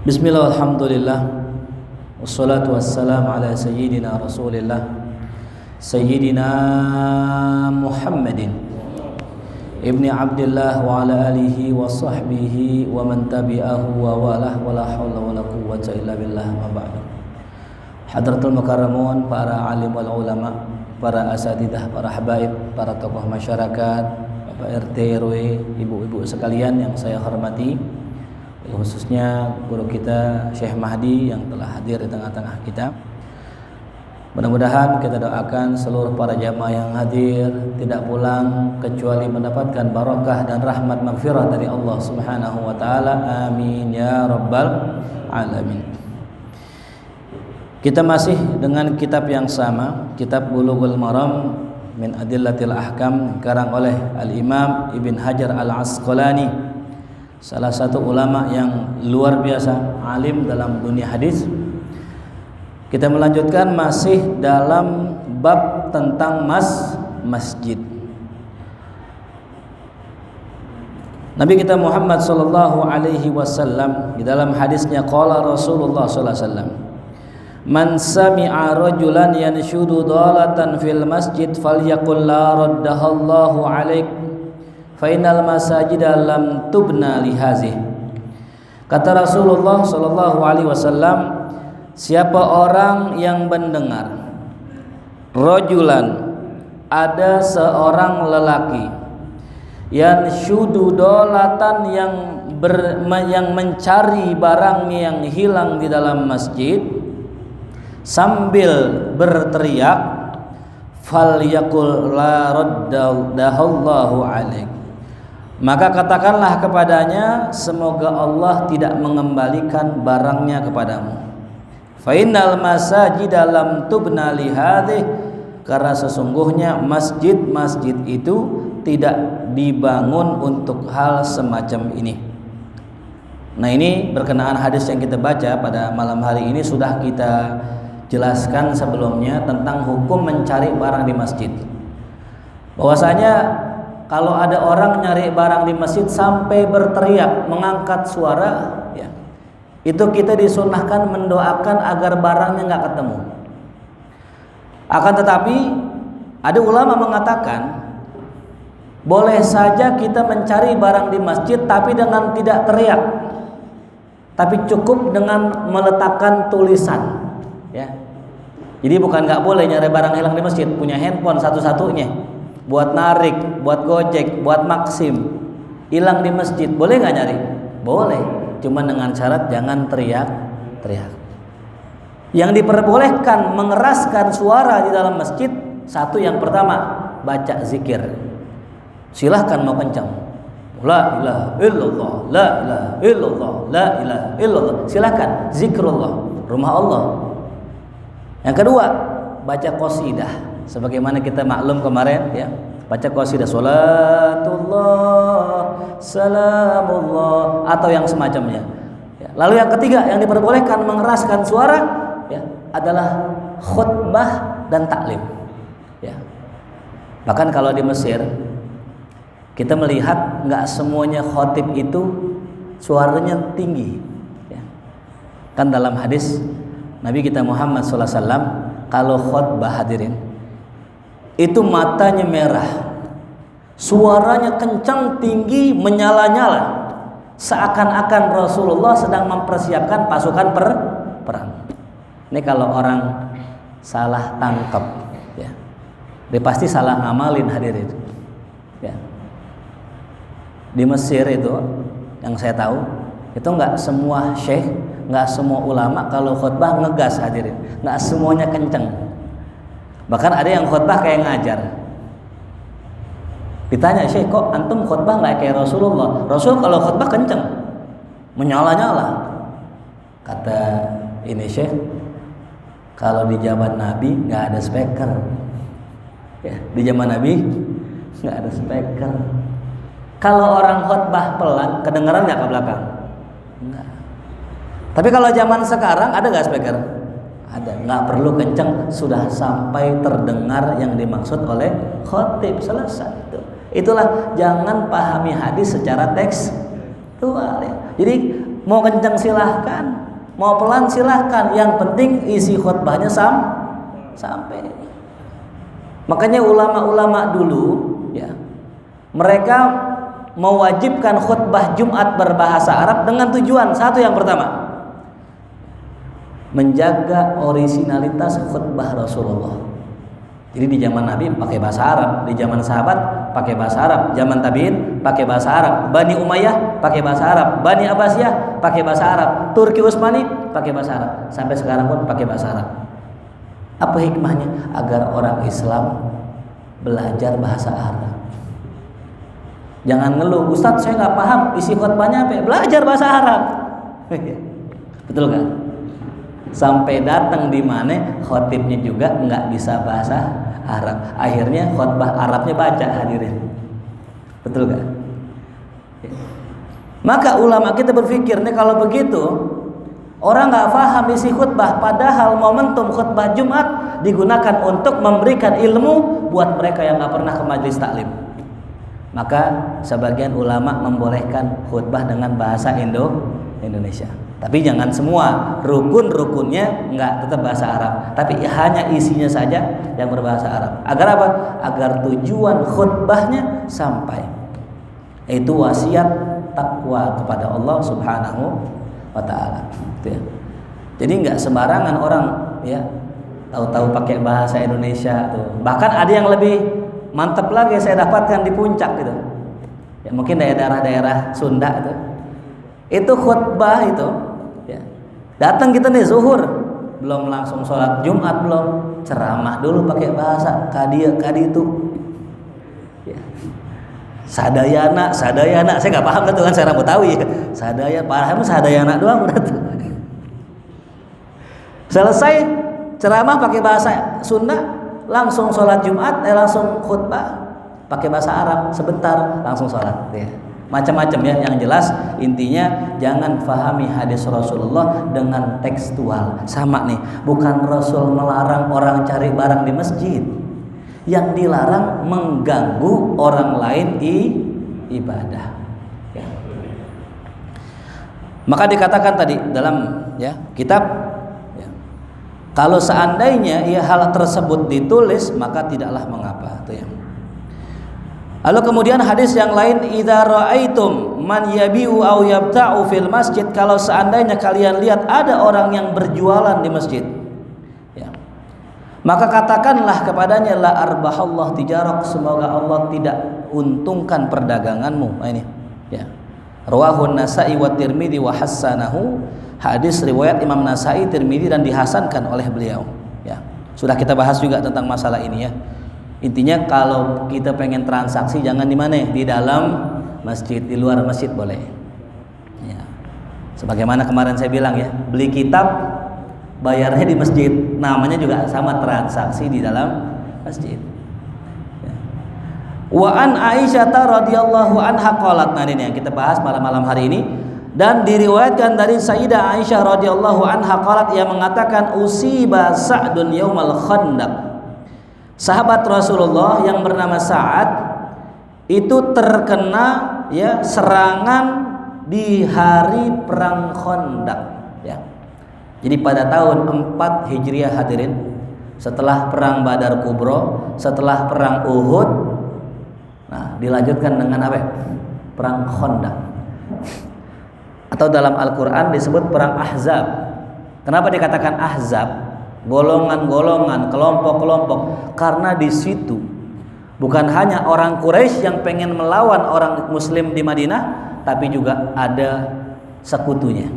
Bismillah, alhamdulillah, wassalatu wassalamu ala sayyidina rasulillah Sayyidina Muhammadin Ibni Abdillah wa ala alihi wa sahbihi wa man tabi'ahu wa walah wa la hawla wa la quwwata illa billah ma ba'du. Hadratul mukarramun, para alim wal ulama, para asatidah, para habaib, para tokoh masyarakat, Bapak RT, RW, ibu-ibu sekalian yang saya hormati, khususnya guru kita Syekh Mahdi yang telah hadir di tengah-tengah kita. Mudah-mudahan kita doakan seluruh para jamaah yang hadir tidak pulang kecuali mendapatkan barakah dan rahmat maghfirah dari Allah Subhanahu wa taala. Amin ya rabbal alamin. Kita masih dengan kitab yang sama, kitab Bulughul Maram min Adillatil Ahkam, karang oleh Al-Imam Ibn Hajar Al-Asqalani, salah satu ulama yang luar biasa, alim dalam dunia hadis. Kita melanjutkan masih dalam bab tentang masjid. Nabi kita Muhammad sallallahu alaihi wasallam di dalam hadisnya qala Rasulullah sallallahu alaihi wasallam, "Man sami'a rajulan yanshudu dhalatan fil masjid falyaqul la raddahallahu alaik fa innal masajida lam tubna li hazihi." Kata Rasulullah sallallahu alaihi wasallam, siapa orang yang mendengar rajulan, ada seorang lelaki, yang syudu dolatan, yang mencari barang yang hilang di dalam masjid sambil berteriak, falyaqul la raddahallahu alaik, maka katakanlah kepadanya, semoga Allah tidak mengembalikan barangnya kepadamu. Fa innal masajida lam tubna li hadhihi, karena sesungguhnya masjid-masjid itu tidak dibangun untuk hal semacam ini. Nah, ini berkenaan hadis yang kita baca pada malam hari ini sudah kita jelaskan sebelumnya tentang hukum mencari barang di masjid. Bahwasanya kalau ada orang nyari barang di masjid sampai berteriak, mengangkat suara, ya, itu kita disunahkan mendoakan agar barangnya nggak ketemu. Akan tetapi ada ulama mengatakan boleh saja kita mencari barang di masjid tapi dengan tidak teriak, tapi cukup dengan meletakkan tulisan, ya. Jadi bukan nggak boleh nyari barang hilang di masjid, punya handphone satu-satunya buat narik, buat gojek, buat Maxim, hilang di masjid, boleh nggak nyari? Boleh, cuma dengan syarat jangan teriak-teriak. Yang diperbolehkan mengeraskan suara di dalam masjid, satu, yang pertama baca zikir. Silahkan mau kencang, la ilaha illallah, la ilaha illallah, la ilaha illallah, silahkan zikrullah, rumah Allah. Yang kedua, baca qasidah, sebagaimana kita maklum kemarin, ya, baca qasidah salatullah, salamullah, atau yang semacamnya, ya. Lalu yang ketiga yang diperbolehkan mengeraskan suara, ya, adalah khutbah dan taklim, ya. Bahkan kalau di Mesir kita melihat nggak semuanya khotib itu suaranya tinggi, ya. Kan dalam hadis Nabi kita Muhammad SAW kalau khutbah, hadirin, itu matanya merah, suaranya kencang, tinggi, menyala-nyala, seakan-akan Rasulullah sedang mempersiapkan pasukan perang. Ini kalau orang salah tangkap, ya, dia pasti salah ngamalin, hadirin, ya. Di Mesir itu yang saya tahu itu nggak semua syekh, nggak semua ulama kalau khutbah ngegas, hadirin, nggak semuanya kenceng. Bahkan ada yang khutbah kayak ngajar. Ditanya, "Syekh, kok antum khutbah nggak kayak Rasulullah?" Rasul kalau khutbah kenceng, menyala-nyala. Kata ini syekh, kalau di zaman Nabi nggak ada speaker, ya, di zaman Nabi nggak ada speaker. Kalau orang khutbah pelan, kedengeran nggak ke belakang? Enggak. Tapi kalau zaman sekarang ada nggak speaker? Ada, nggak perlu kenceng, sudah sampai terdengar yang dimaksud oleh khotib, selesai. Itulah jangan pahami hadis secara tekstual, ya. Jadi Mau kencang silahkan, mau pelan silahkan, yang penting isi khutbahnya sampai. Makanya ulama-ulama dulu ya, mereka mewajibkan khutbah Jumat berbahasa Arab dengan tujuan satu, yang pertama menjaga orisinalitas khutbah Rasulullah. Jadi di zaman Nabi pakai bahasa Arab, di zaman sahabat pakai bahasa Arab, zaman tabi'in pakai bahasa Arab, Bani Umayyah pakai bahasa Arab, Bani Abbasiyah pakai bahasa Arab, Turki Utsmani pakai bahasa Arab, sampai sekarang pun pakai bahasa Arab. Apa hikmahnya? Agar orang Islam belajar bahasa Arab. Jangan ngeluh, Ustadz saya nggak paham isi khutbahnya apa? Belajar bahasa Arab. Betul kan? Sampai datang di mana khotibnya juga nggak bisa bahasa Arab, akhirnya khutbah Arabnya baca, hadirin. Betul gak? Maka ulama kita berpikir nih, kalau begitu orang nggak paham isi khutbah, padahal momentum khutbah Jumat digunakan untuk memberikan ilmu buat mereka yang nggak pernah ke majelis taklim. Maka sebagian ulama membolehkan khutbah dengan bahasa Indonesia. Tapi jangan semua, rukun-rukunnya enggak, tetap bahasa Arab, tapi hanya isinya saja yang berbahasa Arab. Agar apa? Agar tujuan khutbahnya sampai. Itu wasiat takwa kepada Allah Subhanahu wa taala. Ya. Jadi enggak sembarangan orang ya tahu-tahu pakai bahasa Indonesia tuh. Bahkan ada yang lebih mantap lagi saya dapatkan di puncak gitu. Ya mungkin daerah-daerah Sunda itu. Itu khutbah itu ya. Datang kita nih zuhur, belum langsung sholat Jumat, belum ceramah dulu pakai bahasa kadi itu ya. Sadayana, saya nggak paham kan, saya orang Betawi ya. Paham sadayana doang udah tuh. Selesai ceramah pakai bahasa Sunda, langsung sholat Jumat, langsung khutbah pakai bahasa Arab sebentar, langsung sholat ya. Macam-macam ya, yang jelas intinya jangan fahami hadis Rasulullah dengan tekstual. Sama nih, bukan Rasul melarang orang cari barang di masjid. Yang dilarang mengganggu orang lain ibadah ya. Maka dikatakan tadi dalam ya kitab ya, kalau seandainya ya hal tersebut ditulis maka tidaklah mengapa itu ya. Lalu kemudian hadis yang lain, idza raaitum man yabi'u aw yabta'u fil masjid, kalau seandainya kalian lihat ada orang yang berjualan di masjid ya, maka katakanlah kepadanya la arbahallah tijarak, semoga Allah tidak untungkan perdaganganmu. Nah, ini ya. Rawahu Nasa'i wa Tirmidzi wa hassanahu, hadis riwayat Imam Nasa'i, Tirmidzi dan dihasankan oleh beliau ya. Sudah kita bahas juga tentang masalah ini ya. Intinya kalau kita pengen transaksi jangan di mana? Di dalam masjid, di luar masjid boleh. Ya. Sebagaimana kemarin saya bilang ya, beli kitab bayarnya di masjid, namanya juga sama, transaksi di dalam masjid. Ya. Wa an Aisyah radhiyallahu anha qalat, nah ini yang kita bahas malam-malam hari ini, dan diriwayatkan dari Sayyidah Aisyah radhiyallahu anha qalat, yang mengatakan usiba Sa'dun yaumal Khandaq. Sahabat Rasulullah yang bernama Sa'ad itu terkena ya serangan di hari perang Khandaq ya. Jadi pada tahun 4 Hijriah hadirin, setelah perang Badar Kubro, setelah perang Uhud, nah dilanjutkan dengan apa? Perang Khandaq. Atau dalam Al-Qur'an disebut perang Ahzab. Kenapa dikatakan Ahzab? Golongan-golongan, kelompok-kelompok, karena di situ bukan hanya orang Quraisy yang pengen melawan orang Muslim di Madinah, tapi juga ada sekutunya.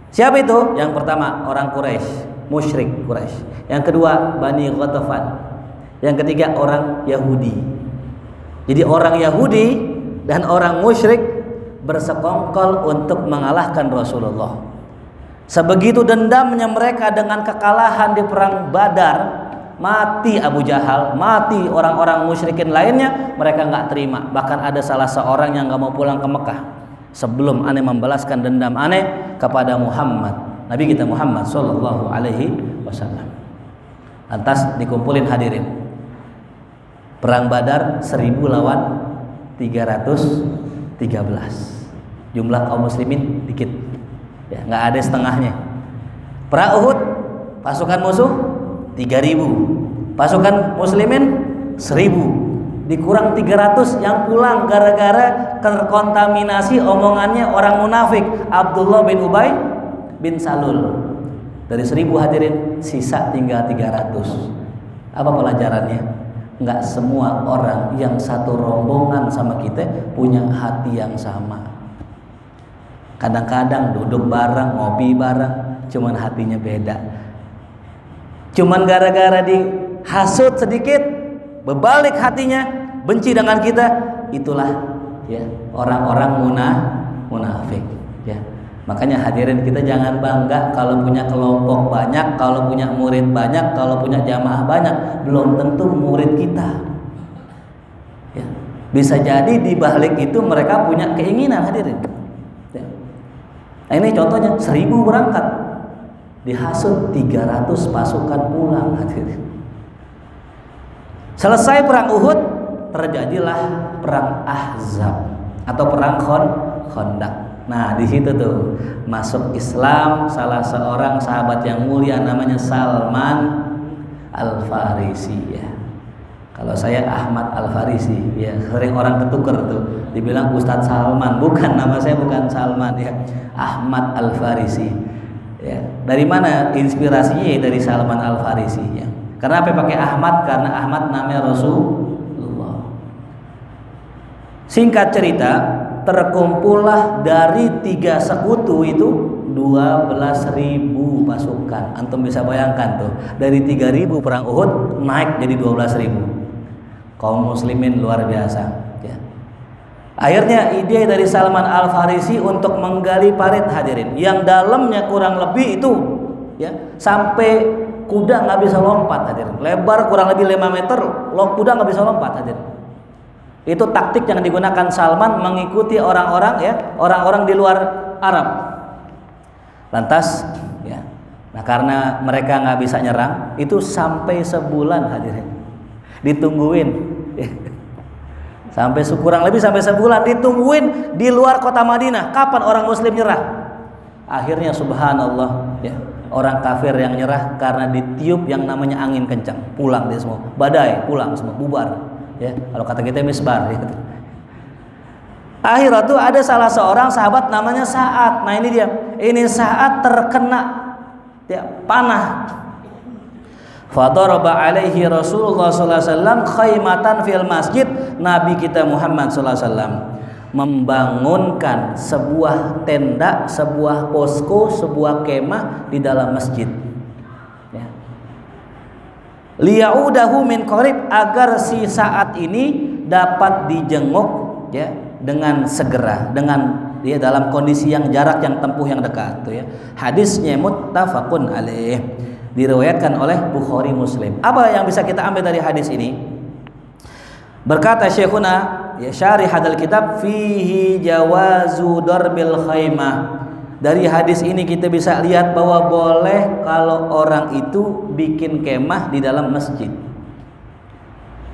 Siapa itu? Yang pertama orang Quraisy, musyrik Quraisy. Yang kedua Bani Ghatafan. Yang ketiga orang Yahudi. Jadi orang Yahudi dan orang musyrik bersekongkol untuk mengalahkan Rasulullah. Sebegitu dendamnya mereka dengan kekalahan di perang Badar, mati Abu Jahal, mati orang-orang musyrikin lainnya, mereka nggak terima. Bahkan ada salah seorang yang nggak mau pulang ke Mekah sebelum aneh membalaskan dendam aneh kepada Muhammad, Nabi kita Muhammad Sallallahu Alaihi Wasallam. Lantas dikumpulin hadirin, perang Badar 1000 lawan 313. Jumlah kaum muslimin dikit, ya, nggak ada setengahnya. Perang Uhud, pasukan musuh 3.000, pasukan muslimin 1.000, dikurang 300 yang pulang gara-gara terkontaminasi omongannya orang munafik Abdullah bin Ubay bin Salul. Dari 1.000 hadirin, sisa tinggal 300. Apa pelajarannya? Nggak semua orang yang satu rombongan sama kita punya hati yang sama. Kadang-kadang duduk bareng, ngopi bareng, cuman hatinya beda. Cuman gara-gara dihasut sedikit, berbalik hatinya, benci dengan kita. Itulah ya orang-orang munafik. Ya, makanya hadirin, kita jangan bangga kalau punya kelompok banyak, kalau punya murid banyak, kalau punya jamaah banyak. Belum tentu murid kita. Ya, bisa jadi di balik itu mereka punya keinginan, hadirin. Ya. Nah, ini contohnya 1.000 berangkat, dihasut 300 pasukan pulang, hadirin. Selesai perang Uhud, terjadilah perang Ahzab atau perang Khandaq. Nah, di situ tuh masuk Islam salah seorang sahabat yang mulia namanya Salman Al-Farisi ya. Kalau saya Ahmad Al-Farisi ya, sering orang ketuker tuh, dibilang Ustadz Salman. Bukan, nama saya bukan Salman ya, Ahmad Al-Farisi ya. Dari mana inspirasinya? Dari Salman Al-Farisi ya. Karena apa pakai Ahmad? Karena Ahmad namanya Rasulullah. Singkat cerita, terkumpullah dari 3 sekutu itu 12.000 pasukan. Antum bisa bayangkan tuh, dari 3.000 perang Uhud naik jadi 12.000. Kaum muslimin luar biasa ya. Akhirnya ide dari Salman Al-Farisi untuk menggali parit, hadirin, yang dalamnya kurang lebih itu ya, sampai kuda nggak bisa lompat, hadirin. Lebar kurang lebih 5 meter, kuda nggak bisa lompat, hadirin. Itu taktik yang digunakan Salman mengikuti orang-orang ya, orang-orang di luar Arab. Lantas ya, nah karena mereka nggak bisa nyerang, itu sampai sebulan, hadirin, ditungguin sampai kurang lebih sampai sebulan ditungguin di luar kota Madinah, kapan orang muslim nyerah. Akhirnya subhanallah ya, orang kafir yang nyerah karena ditiup yang namanya angin kencang, pulang dia semua, badai, pulang semua, bubar ya, kalau kata kita misbar ya. Akhirnya tuh ada salah seorang sahabat namanya Sa'ad. Nah ini dia, ini Sa'ad terkena ya, panah. Fadaraba alaihi Rasulullah sallallahu alaihi wasallam khaymatan fil masjid. Nabi kita Muhammad sallallahu alaihi wasallam membangunkan sebuah tenda, sebuah posko, sebuah kemah di dalam masjid. Ya. Liyaudahu min qarib, agar si Sa'ad ini dapat dijenguk ya dengan segera, dengan dia dalam kondisi yang jarak yang tempuh yang dekat tuh ya. Hadisnya muttafaqun alaih, diriwayatkan oleh Bukhari Muslim. Apa yang bisa kita ambil dari hadis ini? Berkata Syekhuna ya, syarih hadal kitab, fihi jawazu darbil khaymah. Dari hadis ini kita bisa lihat bahwa boleh kalau orang itu bikin kemah di dalam masjid.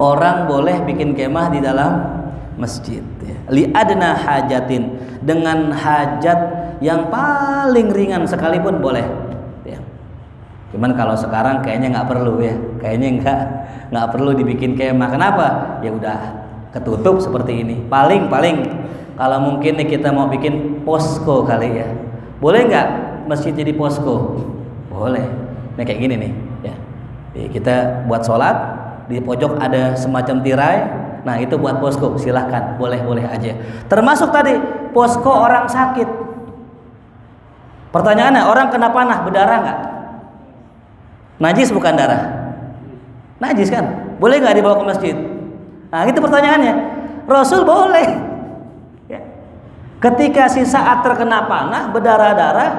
Orang boleh bikin kemah di dalam masjid ya. Li adna hajatin, dengan hajat yang paling ringan sekalipun boleh ya. Cuman kalau sekarang kayaknya nggak perlu ya, kayaknya nggak perlu dibikin kemah. Kenapa? Ya udah ketutup seperti ini. Paling kalau mungkin nih kita mau bikin posko kali ya. Boleh nggak masjid jadi posko? Boleh. Nah kayak gini nih ya. Kita buat sholat, di pojok ada semacam tirai. Nah itu buat posko, silahkan, boleh aja. Termasuk tadi posko orang sakit. Pertanyaannya, orang kena panah berdarah nggak? Najis bukan darah? Najis kan? Boleh nggak dibawa ke masjid? Nah itu pertanyaannya. Rasul boleh. Ya. Ketika si Sa'ad terkena panah berdarah-darah,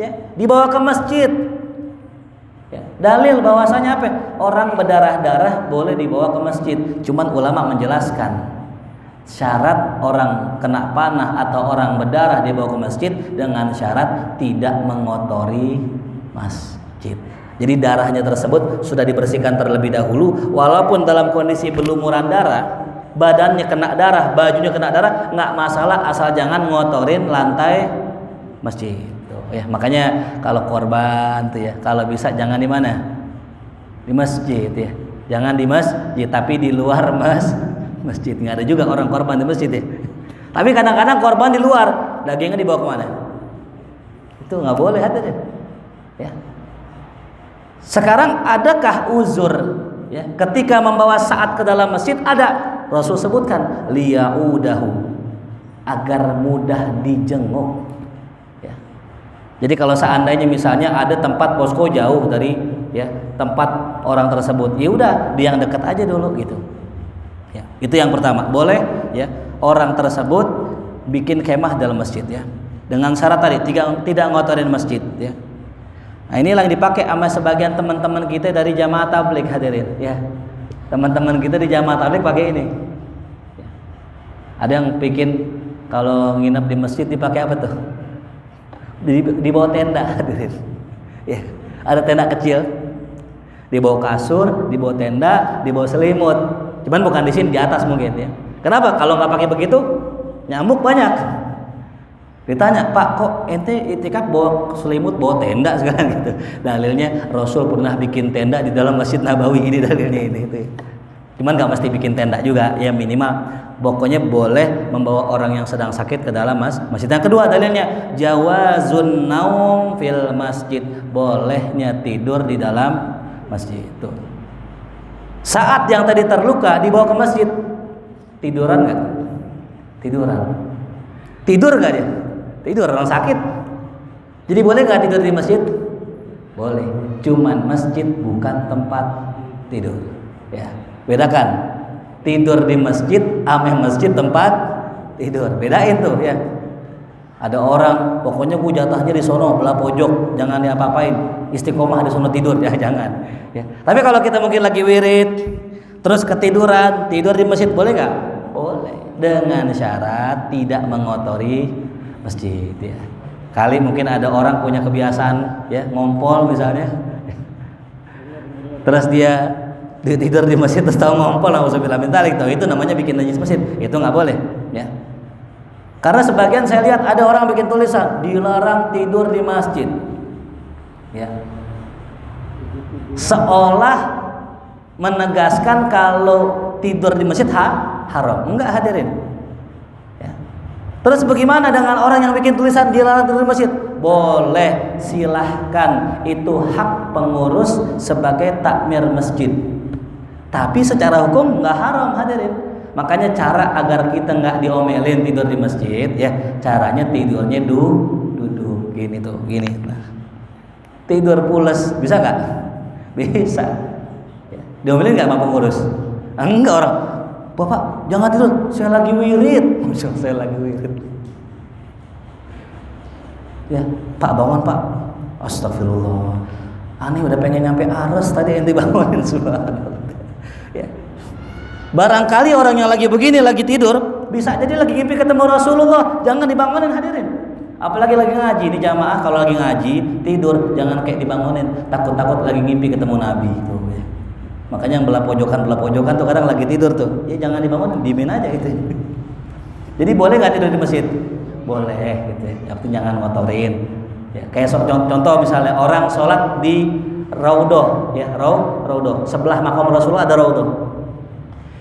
ya, dibawa ke masjid. Ya. Dalil bahwasanya apa? Orang berdarah-darah boleh dibawa ke masjid. Cuman ulama menjelaskan syarat orang kena panah atau orang berdarah dibawa ke masjid dengan syarat tidak mengotori masjid. Jadi darahnya tersebut sudah dibersihkan terlebih dahulu, walaupun dalam kondisi berlumuran darah, badannya kena darah, bajunya kena darah, nggak masalah asal jangan ngotorin lantai masjid. Tuh, ya, makanya kalau korban tuh ya, kalau bisa jangan di mana? Di masjid ya. Jangan di masjid, tapi di luar masjid. Nggak ada juga orang korban di masjid ya. Tapi kadang-kadang korban di luar, dagingnya dibawa kemana? Itu nggak boleh, hadirin. Ya. Sekarang adakah uzur ya ketika membawa saat ke dalam masjid? Ada. Rasul sebutkan liyaudahu, agar mudah dijenguk ya. Jadi kalau seandainya misalnya ada tempat posko jauh dari ya tempat orang tersebut, ya udah di yang dekat aja dulu gitu ya. Itu yang pertama, boleh ya orang tersebut bikin kemah dalam masjid ya, dengan syarat tadi tidak ngotorin masjid ya. Nah, inilah yang dipakai sama sebagian teman-teman kita dari jamaah tabligh, hadirin ya. Teman-teman kita di jamaah tabligh pakai ini ya. Ada yang bikin kalau nginep di masjid dipakai apa tuh? Di bawah tenda, hadirin ya. Ada tenda kecil, di bawah kasur, di bawah tenda, di bawah selimut. Cuman bukan di sini, di atas mungkin ya. Kenapa? Kalau nggak pakai begitu, nyamuk banyak. Ditanya, Pak, kok ente itikaf bawa selimut, bawa tenda sekarang gitu? Dalilnya Rasul pernah bikin tenda di dalam Masjid Nabawi, ini dalilnya ini itu. Cuman nggak mesti bikin tenda juga, ya minimal pokoknya boleh membawa orang yang sedang sakit ke dalam masjid. Yang kedua dalilnya jawazun naum fil masjid, bolehnya tidur di dalam masjid. Tuh. Saat yang tadi terluka dibawa ke masjid, tiduran nggak? Tidur nggak dia? Tidur, orang sakit. Jadi boleh nggak tidur di masjid? Boleh. Cuman masjid bukan tempat tidur. Ya, bedakan. Tidur di masjid, ameh masjid tempat tidur. Bedain tuh ya. Ada orang, pokoknya gue jatahnya di sono belah pojok, jangan diapa-apain. Istiqomah di sono tidur ya, jangan. Ya. Tapi kalau kita mungkin lagi wirid, terus ketiduran, tidur di masjid boleh nggak? Boleh, dengan syarat tidak mengotori masjid ya. Kali mungkin ada orang punya kebiasaan ya ngompol misalnya, terus dia tidur di masjid terus tahu ngompol, auzubillahi min dzalik, tahu itu namanya bikin najis masjid, itu nggak boleh ya. Karena sebagian saya lihat ada orang bikin tulisan dilarang tidur di masjid ya, seolah menegaskan kalau tidur di masjid haram. Enggak, hadirin ya. Terus bagaimana dengan orang yang bikin tulisan dilarang tidur di masjid? Boleh, silahkan, itu hak pengurus sebagai takmir masjid, tapi secara hukum enggak haram, hadirin. Makanya cara agar kita enggak diomelin tidur di masjid ya, caranya tidurnya duduk gini tuh, gini. Nah, tidur pules bisa enggak? Bisa ya. Diomelin enggak sama pengurus? Enggak, orang, Bapak jangan tidur, saya lagi wirid. Saya lagi wirid. Ya, Pak bangun Pak. Astagfirullah. Aneh udah pengen nyampe Ares tadi ente bangunin, subhanallah. Ya. Barangkali orang yang lagi begini lagi tidur, bisa jadi lagi ngimpi ketemu Rasulullah, jangan dibangunin, hadirin. Apalagi lagi ngaji, ini jamaah kalau lagi ngaji tidur jangan kayak dibangunin, takut-takut lagi ngimpi ketemu Nabi tuh ya. Makanya yang belah pojokan tuh kadang lagi tidur tuh, ya jangan dibangunin, diemin aja gitu. Jadi boleh nggak tidur di masjid? Boleh gitu ya, tapi jangan ngotorin ya. Kayak contoh misalnya orang sholat di Raudhoh ya, Raudhoh sebelah makam Rasulullah ada Raudhoh.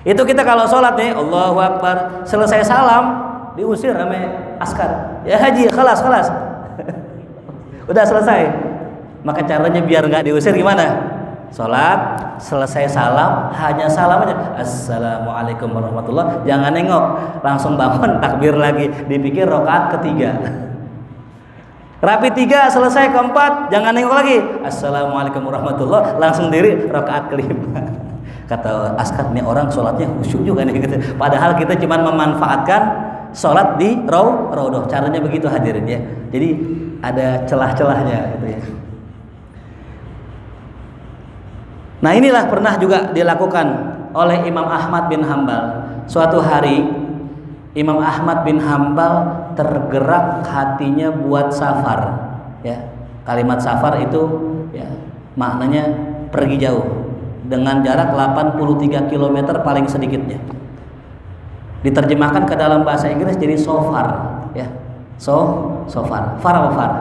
Itu kita kalau sholat nih Allahu Akbar, selesai salam diusir sama askar, ya haji kelas udah selesai. Maka caranya biar nggak diusir gimana? Sholat selesai salam, hanya salam aja, assalamualaikum warahmatullah, jangan nengok, langsung bangun takbir lagi, dipikir rakaat ketiga. Rapi 3 selesai, keempat jangan nengok lagi, assalamualaikum warahmatullah, langsung diri rakaat kelima. Kata askar, nih orang sholatnya khusyuk juga nih gitu. Padahal kita cuma memanfaatkan sholat di Raudhoh. Caranya begitu, hadirin ya. Jadi ada celah-celahnya gitu ya. Nah, inilah pernah juga dilakukan oleh Imam Ahmad bin Hambal. Suatu hari Imam Ahmad bin Hambal tergerak hatinya buat safar ya. Kalimat safar itu ya maknanya pergi jauh dengan jarak 83 km paling sedikitnya. Diterjemahkan ke dalam bahasa Inggris jadi sofar, ya. Sofar. Far apa far?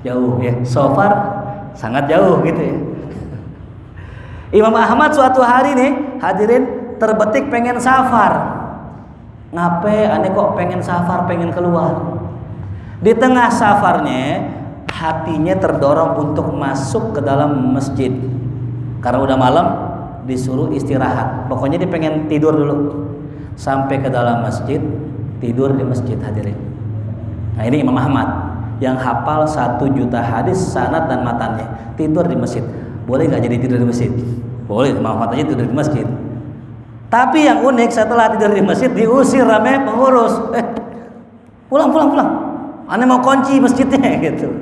Jauh, ya. Sofar sangat jauh gitu ya. Imam Ahmad suatu hari nih, hadirin, terbetik pengen safar. Ngape aneh kok pengen safar, pengen keluar. Di tengah safarnya, hatinya terdorong untuk masuk ke dalam masjid. Karena udah malam, disuruh istirahat. Pokoknya dia pengen tidur dulu. Sampai ke dalam masjid, tidur di masjid, hadirin. Nah, ini Imam Ahmad yang hafal 1 juta hadis sanad dan matannya, tidur di masjid. Boleh nggak jadi tidur di masjid? Boleh, Imam Ahmad aja tidur di masjid. Tapi yang unik, setelah tidur di masjid diusir rame pengurus. Pulang. Aneh mau kunci masjidnya gitu.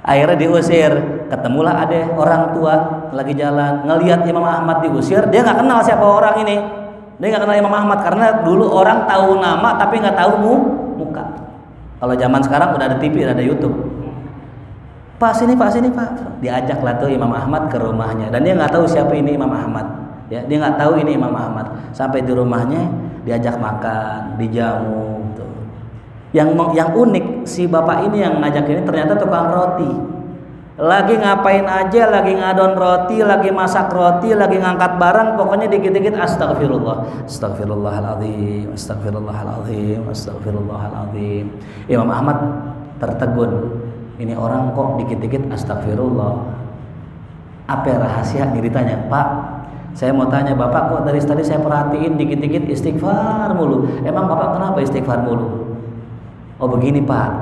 Akhirnya diusir. Ketemulah ada orang tua lagi jalan, ngelihat Imam Ahmad diusir, dia nggak kenal siapa orang ini. Dia nggak kenal Imam Ahmad karena dulu orang tahu nama tapi nggak tahu muka. Kalau zaman sekarang udah ada TV, udah ada YouTube. Pak sini Pak. Diajaklah tuh Imam Ahmad ke rumahnya dan dia nggak tahu siapa ini Imam Ahmad. Ya, dia nggak tahu ini Imam Ahmad. Sampai di rumahnya diajak makan, dijamu. Tuh. Yang unik si bapak ini yang ngajak ini ternyata tukang roti. Lagi ngapain aja, lagi ngadon roti, lagi masak roti, lagi ngangkat barang, pokoknya dikit-dikit astagfirullahaladzim. Imam Ahmad tertegun, ini orang kok dikit-dikit astagfirullah. Apa rahasia? Ditanya, Pak, saya mau tanya Bapak, kok dari tadi saya perhatiin dikit-dikit istighfar mulu. Emang Bapak kenapa istighfar mulu? Oh begini Pak,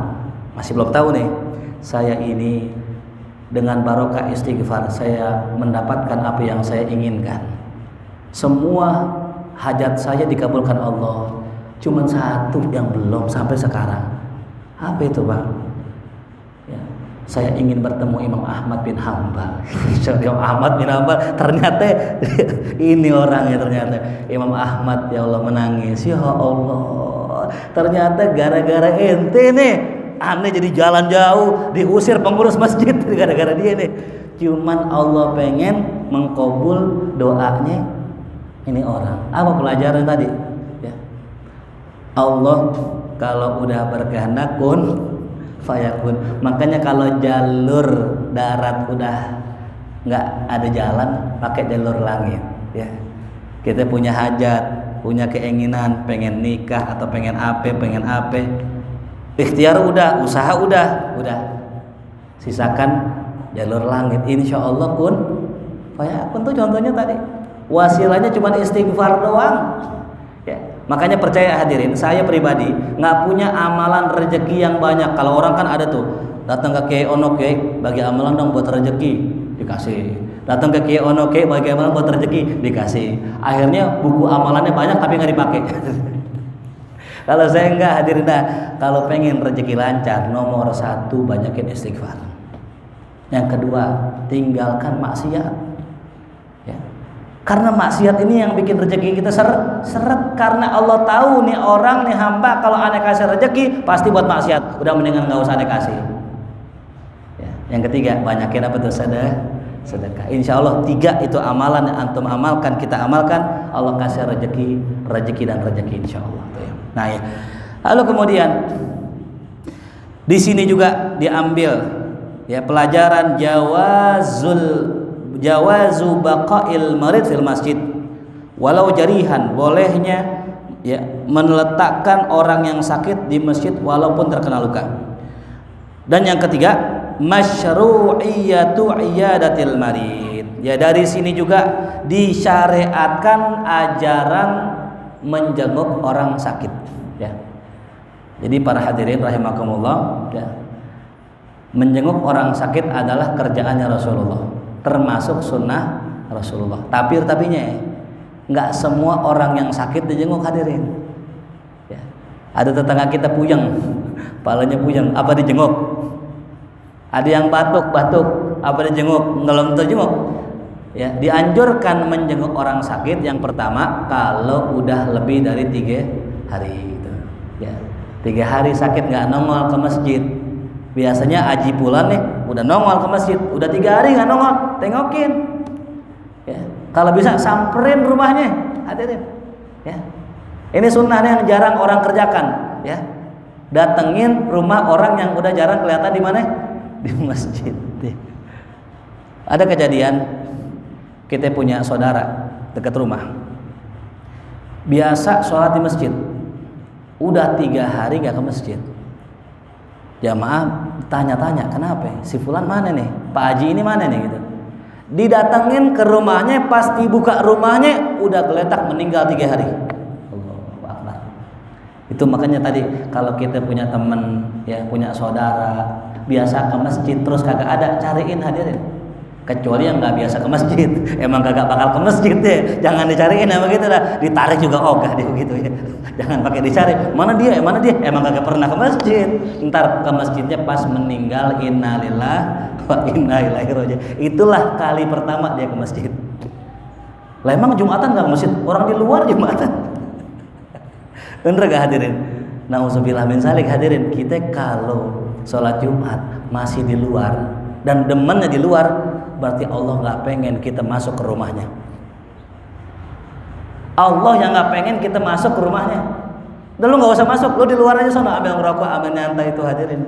masih belum tahu nih. Saya ini dengan barokah istighfar saya mendapatkan apa yang saya inginkan. Semua hajat saya dikabulkan Allah. Cuma satu yang belum sampai sekarang. Apa itu Pak? Ya, saya ingin bertemu Imam Ahmad bin Hanbal. Imam Ahmad bin Hanbal ternyata ini orangnya ternyata. Imam Ahmad, ya Allah, menangis. Ya Allah, ternyata gara-gara ente nih aneh jadi jalan jauh, diusir pengurus masjid gara-gara dia nih. Cuman Allah pengen mengkabul doanya ini orang. Apa pelajaran tadi? Ya. Allah kalau udah berkehendak kun fayakun. Makanya kalau jalur darat udah nggak ada jalan, pakai jalur langit. Ya. Kita punya hajat, punya keinginan, pengen nikah atau pengen apa. Ikhtiar udah, usaha udah. Sisakan jalur langit. Insya Allah kun fayakun tuh contohnya tadi. Wasilahnya cuma istighfar doang. Ya. Makanya percaya hadirin, saya pribadi nggak punya amalan rezeki yang banyak. Kalau orang kan ada tuh, datang ke Kiai Ono, Kiai bagi amalan dong buat rezeki, dikasih. Datang ke Kiai Ono, Kiai bagi amalan buat rezeki, dikasih. Akhirnya buku amalannya banyak tapi nggak dipakai. Kalau saya enggak, hadirin, kalau pengen rezeki lancar, nomor 1 banyakin istighfar. Yang kedua, tinggalkan maksiat. Ya. Karena maksiat ini yang bikin rezeki kita seret. Karena Allah tahu nih orang nih hamba kalau aneh kasih rezeki pasti buat maksiat. Udah mendingan nggak usah aneh kasih. Ya. Yang ketiga, banyakin apa tuh? Sedekah. Insya Allah 3 itu amalan yang antum amalkan, kita amalkan, Allah kasih rezeki dan rezeki insya Allah. Nah ya, lalu kemudian di sini juga diambil ya pelajaran jawazu baqail marid fil masjid walau jarihan, bolehnya ya meletakkan orang yang sakit di masjid walaupun terkena luka. Dan yang ketiga, masyru'iyatu iyadatil marid. Ya, dari sini juga disyariatkan ajaran menjenguk orang sakit ya. Jadi para hadirin rahimakumullah ya, menjenguk orang sakit adalah kerjaannya Rasulullah, termasuk sunnah Rasulullah. Tapinya nggak semua orang yang sakit dijenguk hadirin ya. Ada tetangga kita puyeng, kepalanya puyeng, apa dijenguk? Ada yang batuk, apa dijenguk? Ngelem terjenguk. Ya, dianjurkan menjenguk orang sakit yang pertama kalau udah lebih dari 3 hari gitu. Ya, 3 hari sakit nggak nongol ke masjid. Biasanya aji pulang nih udah nongol ke masjid, udah 3 hari nggak nongol, tengokin. Ya, kalau bisa samperin rumahnya, hadirin. Ya, Ini sunnah yang jarang orang kerjakan, ya. Datengin rumah orang yang udah jarang kelihatan di mana? Di masjid. Ada kejadian, kita punya saudara dekat rumah. Biasa sholat di masjid, udah 3 hari gak ke masjid. Jamaah tanya-tanya, kenapa? Si fulan mana nih? Pak Haji ini mana nih gitu. Didatengin ke rumahnya, pas dibuka rumahnya udah geletak meninggal 3 hari. Allahu Akbar. Itu makanya tadi kalau kita punya teman, ya punya saudara biasa ke masjid terus kagak ada, cariin, hadirin. Kecuali yang nggak biasa ke masjid, emang kagak bakal ke masjid deh, jangan dicariin ya begitu dah, ditarik juga ogah dia begitu ya. Jangan pakai dicari, mana dia, emang kagak pernah ke masjid. Ntar ke masjidnya pas meninggal, innalillah wa inna ilaihi raji'un. Itulah kali pertama dia ke masjid. Lah emang Jumatan nggak ke masjid, orang di luar Jumatan. Bener gak hadirin? Nauzubillah min zalik, hadirin. Kita kalau sholat Jumat masih di luar dan demennya di luar, berarti Allah nggak pengen kita masuk ke rumahnya. Allah yang nggak pengen kita masuk ke rumahnya. Dan lu nggak usah masuk, lu di luar aja sana, ambil ngerokok, ambil nyantai. Itu hadirin,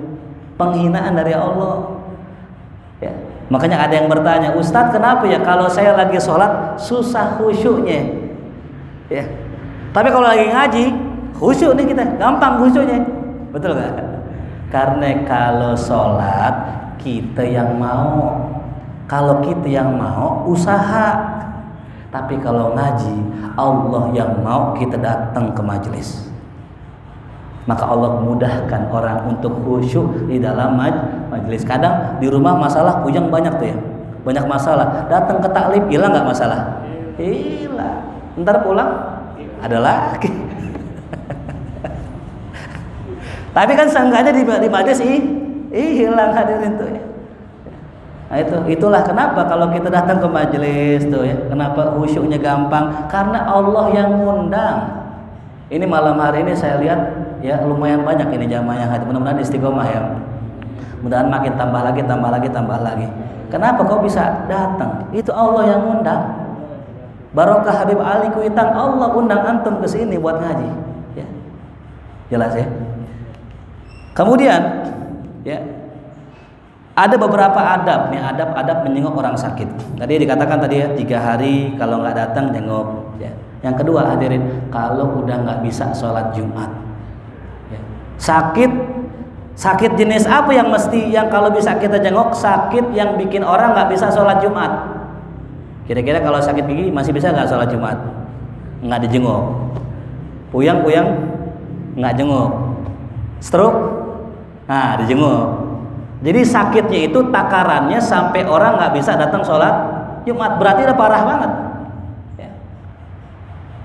penghinaan dari Allah. Ya. Makanya ada yang bertanya, Ustadz kenapa ya kalau saya lagi sholat susah khusyuknya? Ya. Tapi kalau lagi ngaji khusyuk nih kita, gampang khusyuknya. Betul nggak? Karena kalau sholat kita yang mau, kalau kita yang mau usaha. Tapi kalau ngaji Allah yang mau kita datang ke majelis. Maka Allah mudahkan orang untuk khusyuk di dalam majelis. Kadang di rumah masalah puyeng banyak tuh ya, banyak masalah. Datang ke taklim hilang nggak masalah? Hilang. Ntar pulang ada lagi. Tapi kan seenggaknya di majelis hilang, hadirin tuh ya. Nah itulah kenapa kalau kita datang ke majelis tuh ya, kenapa khusyuknya gampang? Karena Allah yang ngundang. Ini malam hari ini saya lihat ya lumayan banyak ini jamaah yang hadir. Mudah-mudahan istiqomah ya. Mudah-mudahan makin tambah lagi. Kenapa kau bisa datang? Itu Allah yang ngundang. Barokah Habib Ali Kuitang, Allah undang antum ke sini buat ngaji. Ya. Jelas ya. Kemudian ya ada beberapa adab nih, adab menyenguk orang sakit. Tadi dikatakan tadi ya 3 hari kalau nggak datang jenguk. Ya. Yang kedua hadirin, kalau udah nggak bisa sholat Jumat, ya. sakit jenis apa yang kalau bisa kita jenguk? Sakit yang bikin orang nggak bisa sholat Jumat. Kira-kira kalau sakit gigi masih bisa nggak sholat Jumat? Nggak dijenguk. Puyang nggak jenguk. Stroke, nah dijenguk. Jadi sakitnya itu takarannya sampai orang nggak bisa datang sholat Jumat, berarti udah parah banget. Ya.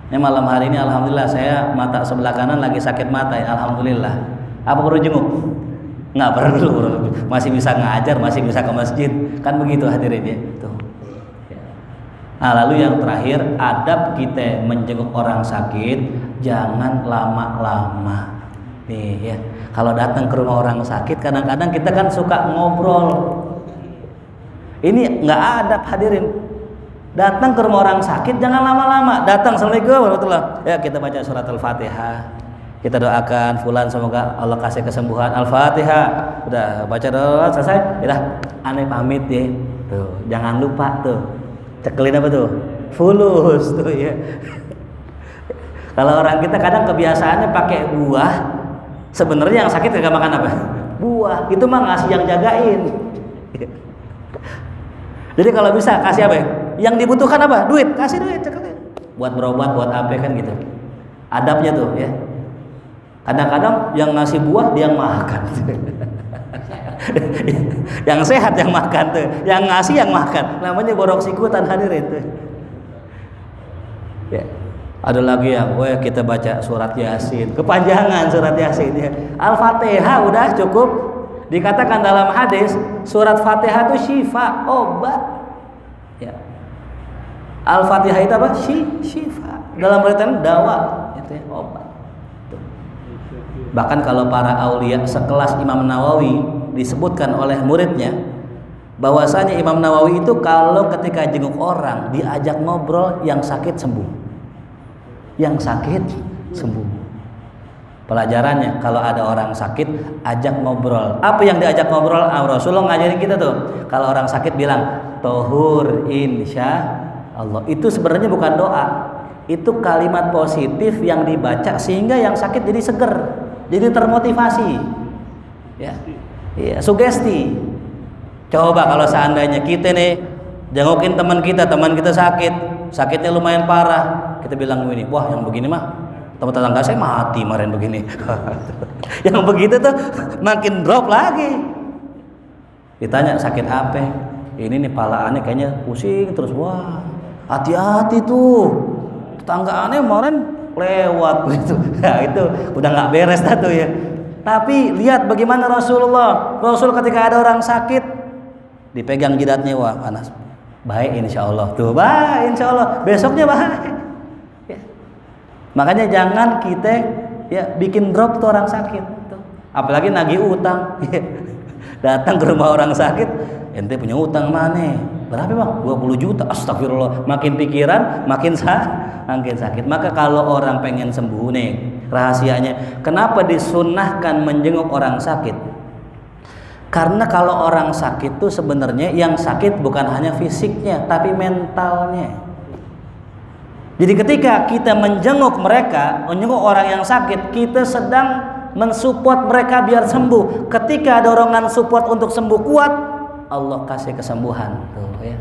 Ini malam hari ini alhamdulillah saya mata sebelah kanan lagi sakit mata ya, alhamdulillah. Apa perlu jenguk? Nggak perlu, masih bisa ngajar, masih bisa ke masjid, kan begitu hadirin ya. Tuh. Ya. Nah lalu yang terakhir, adab kita menjenguk orang sakit jangan lama-lama. Nih ya. Kalau datang ke rumah orang sakit, kadang-kadang kita kan suka ngobrol. Ini nggak adab hadirin. Datang ke rumah orang sakit jangan lama-lama. Datang, assalamualaikum warahmatullahi. Ya kita baca surat Al-Fatihah. Kita doakan fulan semoga Allah kasih kesembuhan. Al-Fatihah. Udah baca doa selesai. Udah, aneh pamit ya. Tuh, jangan lupa tuh. Cekelin apa tuh? Fulus tuh ya. Kalau orang kita kadang kebiasaannya pakai buah. Sebenarnya yang sakit gak makan apa? Buah. Itu mah ngasih yang jagain. Jadi kalau bisa kasih apa? Yang dibutuhkan apa? Duit. Kasih duit. Buat berobat, buat apa kan gitu. Adabnya tuh ya. Kadang-kadang yang ngasih buah dia yang makan. Yang sehat yang makan tuh. Yang ngasih yang makan. Namanya borok sikutan hadirin tuh. Ya. Ada lagi yang, kita baca surat Yasin, kepanjangan surat Yasin ya. Al-Fatihah udah cukup. Dikatakan dalam hadis, surat Fatihah itu syifa, obat. Ya. Al-Fatihah itu apa? Syifa. Dalam artian dawa, itu ya, obat. Tuh. Bahkan kalau para aulia sekelas Imam Nawawi disebutkan oleh muridnya, bahwasanya Imam Nawawi itu kalau ketika jenguk orang diajak ngobrol, yang sakit sembuh. Yang sakit sembuh. Pelajarannya, kalau ada orang sakit, ajak ngobrol. Apa yang diajak ngobrol? Rasulullah ngajarin kita tuh. Kalau orang sakit bilang, tohur insya Allah. Itu sebenarnya bukan doa. Itu kalimat positif yang dibaca sehingga yang sakit jadi seger, jadi termotivasi. Ya, iya, sugesti. Coba kalau seandainya kita nih jengukin teman kita sakitnya lumayan parah, kita bilang ini, wah yang begini mah teman tetangga saya mati kemarin begini. Yang begitu tuh makin drop lagi. Ditanya sakit apa? Ini nih palaannya kayaknya pusing terus. Wah, hati-hati tuh. Tetanggaannya kemarin lewat gitu. Nah, itu udah nggak beres tuh ya. Tapi lihat bagaimana Rasul ketika ada orang sakit dipegang jidatnya, wah panas. Baik insya Allah tuh, baik insya Allah. Besoknya baik. Makanya jangan kita ya bikin drop tuh orang sakit tuh. Apalagi nagih utang. Datang ke rumah orang sakit, ente punya utang mana? Berapa bang? 20 juta. Astagfirullah. Makin pikiran makin sakit. Maka kalau orang pengen sembuh nih, rahasianya kenapa disunnahkan menjenguk orang sakit? Karena kalau orang sakit tuh sebenarnya yang sakit bukan hanya fisiknya tapi mentalnya. Jadi ketika kita menjenguk orang yang sakit, kita sedang mensupport mereka biar sembuh. Ketika dorongan support untuk sembuh kuat, Allah kasih kesembuhan. Tuh, ya.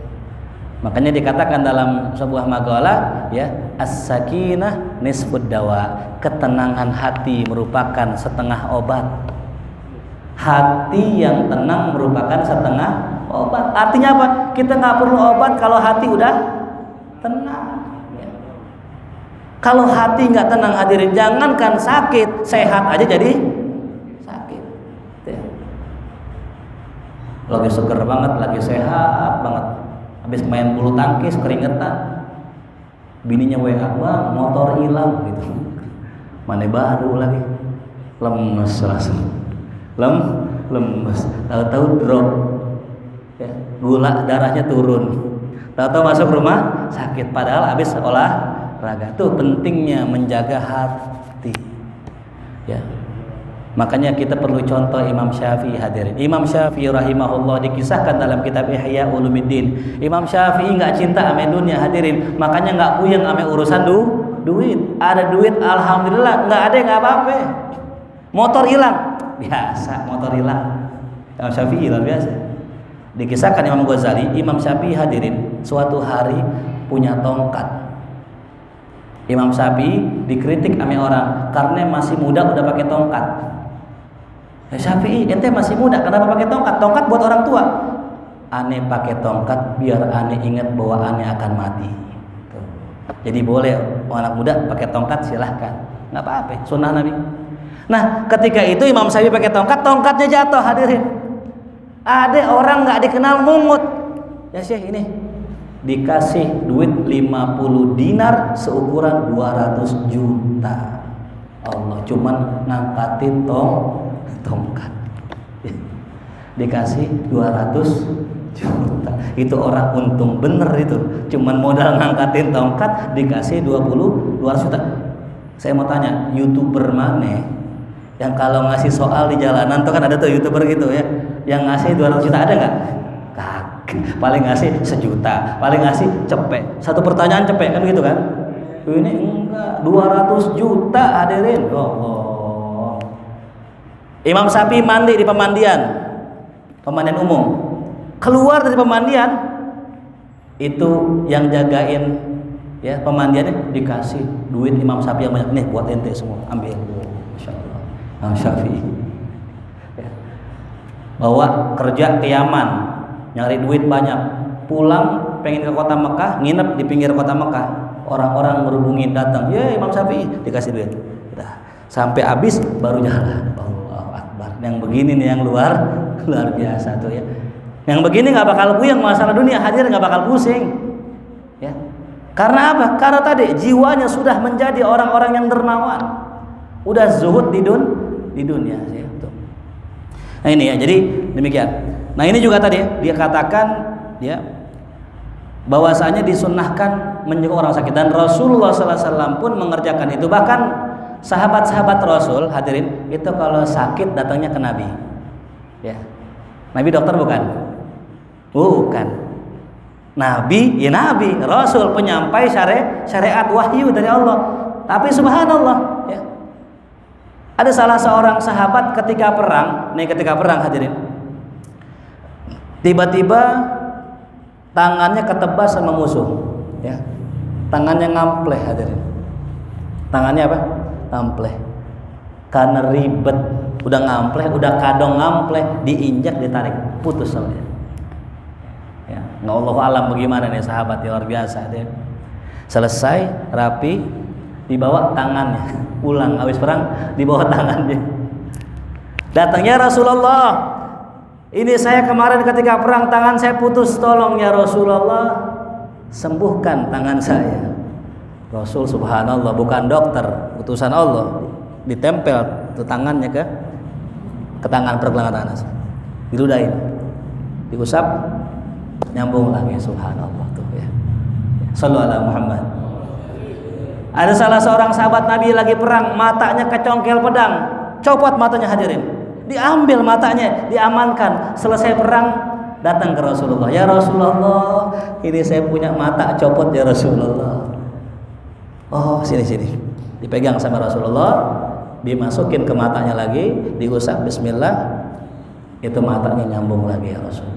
Makanya dikatakan dalam sebuah maqalah, ya, as-sakinah nisfud dawa. Ketenangan hati merupakan setengah obat. Hati yang tenang merupakan setengah obat. Artinya apa? Kita nggak perlu obat kalau hati udah tenang. Kalau hati nggak tenang hadirin, jangankan sakit, sehat aja jadi sakit. Lagi seger banget, lagi sehat banget, habis main bulu tangkis keringetan, bininya WA, bang motor hilang gitu, mana baru lagi, lemes langsung, lemes, tahu-tahu drop, ya, gula darahnya turun, tahu-tahu masuk rumah sakit, padahal habis olahraga. Tuh pentingnya menjaga hati, ya. Makanya kita perlu contoh Imam Syafi'i hadirin. Imam Syafi'i rahimahullah dikisahkan dalam kitab Ihya Ulumuddin. Imam Syafi'i nggak cinta ame dunia hadirin, makanya nggak puyeng ame urusan duit. Ada duit alhamdulillah, nggak ada nggak apa-apa. Motor hilang biasa, motor hilang. Imam Syafi'i luar biasa. Dikisahkan Imam Ghazali, Imam Syafi'i hadirin suatu hari punya tongkat. Imam Syafi'i dikritik ame orang karena masih muda udah pakai tongkat. Ya Syafi'i, ente masih muda kenapa pakai tongkat? Tongkat buat orang tua. Ane pakai tongkat biar ane ingat bahwa ane akan mati. Tuh. Jadi boleh anak muda pakai tongkat silahkan, nggak apa-apa, sunnah Nabi. Nah ketika itu Imam Syafi'i pakai tongkat, tongkatnya jatuh hadirin. Ada orang nggak dikenal mungut. Ya Syekh ini dikasih duit 50 dinar seukuran 200 juta. Allah cuman ngangkatin tongkat. Dikasih 200 juta. Itu orang untung bener itu. Cuman modal ngangkatin tongkat dikasih 200 juta. Saya mau tanya, YouTuber mana yang kalau ngasih soal di jalanan tuh kan ada tuh YouTuber gitu ya, yang ngasih 200 juta ada nggak? Paling ngasih 1 juta, paling ngasih cepet, satu pertanyaan cepet kan gitu kan. Ini enggak, 200 juta hadirin. Allah. Imam Syafi'i mandi di pemandian umum. Keluar dari pemandian itu yang jagain ya pemandiannya dikasih duit Imam Syafi'i yang banyak, nih buat ente semua, ambil. Masya Allah. Imam Syafi'i ya. Bawa kerja ke Yaman, nyari duit banyak, pulang pengen ke kota Mekah, nginep di pinggir kota Mekah, orang-orang berhubungin datang, ya Imam Syafi'i dikasih duit. Nah, sampai habis baru jalan. Allahu Akbar. Yang begini nih yang luar biasa tuh ya. Yang begini nggak bakal puyeng masalah dunia, hadir nggak bakal pusing, ya. Karena apa? Karena tadi jiwanya sudah menjadi orang-orang yang dermawan, udah zuhud di dunia. Ya. Tuh. Nah ini ya, jadi demikian. Nah ini juga tadi dia katakan ya bahwasanya disunnahkan menjenguk orang sakit dan Rasulullah SAW pun mengerjakan itu. Bahkan sahabat-sahabat Rasul hadirin itu kalau sakit datangnya ke Nabi. Ya. Nabi dokter bukan? Bukan. Nabi, ya Nabi, Rasul penyampai syariat wahyu dari Allah. Tapi subhanallah, ya. Ada salah seorang sahabat ketika perang hadirin. Tiba-tiba tangannya ketebas sama musuh, ya. Tangannya ngampleh hadirin. Tangannya apa? Ngampleh. Karena ribet, udah ngampleh, udah kadong ngampleh, diinjak, ditarik, putus sama dia. Ya, nggak Allah alam bagaimana nih sahabat, luar biasa dia. Selesai rapi, dibawa tangannya, pulang habis perang dibawa tangannya. Datangnya Rasulullah, ini saya kemarin ketika perang tangan saya putus, tolong ya Rasulullah sembuhkan tangan saya. Rasul subhanallah bukan dokter, utusan Allah, ditempel tuh tangannya ke tangan pergelangan tangan, diludahin, diusap, nyambung lagi, subhanallah tuh ya. Sallallahu alaihi Muhammad. Ada salah seorang sahabat Nabi lagi perang, matanya kecongkel pedang, copot matanya hadirin, diambil matanya, diamankan. Selesai perang datang ke Rasulullah, ya Rasulullah, ini saya punya mata copot ya Rasulullah. Oh sini, dipegang sama Rasulullah, dimasukin ke matanya lagi, diusap, bismillah, itu matanya nyambung lagi ya Rasul.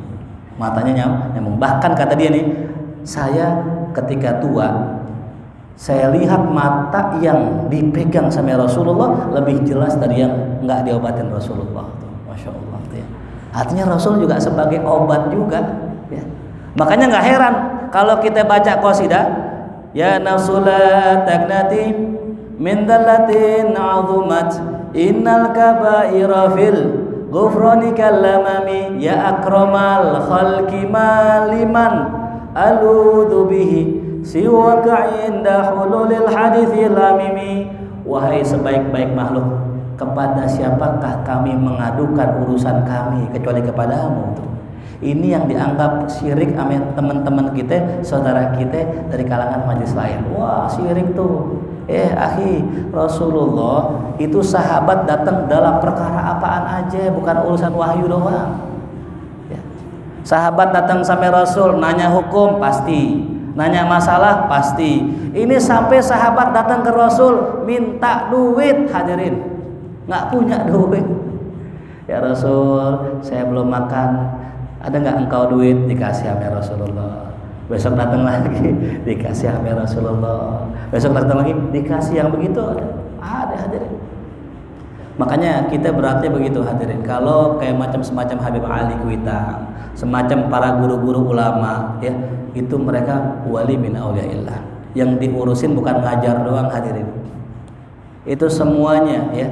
Matanya nyambung. Bahkan kata dia nih, saya ketika tua, saya lihat mata yang dipegang sama Rasulullah lebih jelas dari yang nggak diobatin Rasulullah. Masya Allah. Ya. Artinya Rasul juga sebagai obat juga. Ya. Makanya nggak heran kalau kita baca qasidah, ya nafsula tagnati min dallatin azumat innal kabaira fil ghufrani kallamami ya akramal khalqi maliman aludhu bihi siwaka inda hululil hadithil lamimi. Wahai sebaik-baik makhluk, kepada siapakah kami mengadukan urusan kami kecuali kepadamu. Ini yang dianggap syirik sama teman-teman kita, saudara kita dari kalangan majlis lain. Wah syirik tuh. Akhi, Rasulullah itu sahabat datang dalam perkara apaan aja, bukan urusan wahyu doang. Ya. Sahabat datang sampai Rasul, nanya hukum pasti, nanya masalah pasti. Ini sampai sahabat datang ke Rasul minta duit hadirin, nggak punya duit. Ya Rasul, saya belum makan. Ada nggak engkau duit? Dikasih sama Rasulullah. Besok datang lagi, dikasih sama Rasulullah. Besok datang lagi, dikasih yang begitu. Ada hadirin. Makanya kita beratnya begitu hadirin. Kalau kayak semacam Habib Ali Kuitang, semacam para guru-guru ulama, ya itu mereka wali min auliyaillah. Yang diurusin bukan ngajar doang hadirin. Itu semuanya ya,